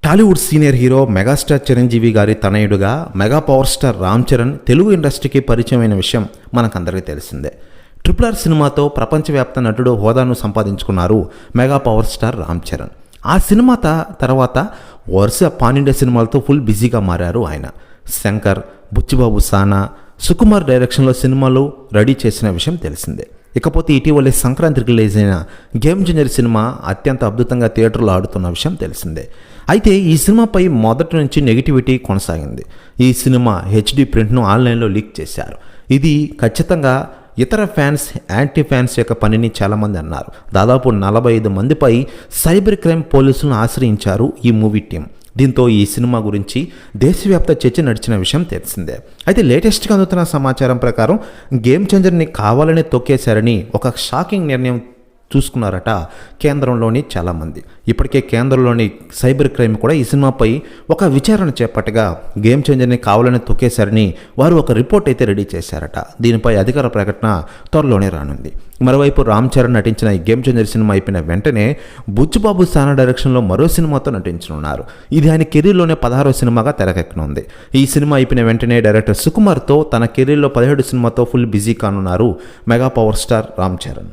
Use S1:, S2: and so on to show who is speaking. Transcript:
S1: Tollywood senior hero megastar Chiranjeevi గారి తనయుడుగా mega power star Ram Charan Telugu ఇండస్ట్రీకి పరిచయమైన విషయం మనకందరికీ తెలిసిందే. RRR సినిమాతో ప్రపంచవ్యాప్త నటుడు హోదాను సంపాదించుకున్నారు mega power star Ram Charan. ఆ సినిమా తర్వాత వరుస పాన్ ఇండియా సినిమాలతో ఫుల్ బిజీగా మారారు ఆయన. శంకర్, బుచ్చిబాబు సానా, సుకుమార్ డైరెక్షన్లో సినిమాలు రెడీ చేసిన విషయం తెలిసిందే. ఇకపోతే ఇటీవలే సంక్రాంతికి రిలీజ్ అయిన గేమ్ చేంజర్ సినిమా అత్యంత అద్భుతంగా థియేటర్లో ఆడుతున్న విషయం తెలిసిందే. అయితే ఈ సినిమాపై మొదటి నుంచి నెగిటివిటీ కొనసాగింది. ఈ సినిమా HD ప్రింట్ను ఆన్లైన్లో లీక్ చేశారు. ఇది ఖచ్చితంగా ఇతర ఫ్యాన్స్, యాంటీ ఫ్యాన్స్ యొక్క పనిని చాలామంది అన్నారు. దాదాపు 45 మందిపై సైబర్ క్రైమ్ పోలీసులను ఆశ్రయించారు ఈ మూవీ టీం. దీంతో ఈ సినిమా గురించి దేశవ్యాప్త చర్చ నడిచిన విషయం తెలిసిందే. అయితే లేటెస్ట్గా అందుతున్న సమాచారం ప్రకారం గేమ్ చేంజర్ని కావాలనే తొక్కేశారని ఒక షాకింగ్ నిర్ణయం చూసుకున్నారట కేంద్రంలోని చాలామంది. ఇప్పటికే కేంద్రంలోని సైబర్ క్రైమ్ కూడా ఈ సినిమాపై ఒక విచారణ చేపట్టగా గేమ్ చేంజర్ని కావాలని తొక్కేశారని వారు ఒక రిపోర్ట్ అయితే రెడీ చేశారట. దీనిపై అధికార ప్రకటన త్వరలోనే రానుంది. మరోవైపు రామ్ చరణ్ నటించిన ఈ గేమ్ చేంజర్ సినిమా అయిపోయిన వెంటనే బుచ్చిబాబు సానా డైరెక్షన్లో మరో సినిమాతో నటించనున్నారు. ఇది ఆయన కెరీర్లోనే 16వ సినిమాగా తెరకెక్కనుంది. ఈ సినిమా అయిపోయిన వెంటనే డైరెక్టర్ సుకుమార్తో తన కెరీర్లో 17 సినిమాతో ఫుల్ బిజీ కానున్నారు mega power star Ram Charan.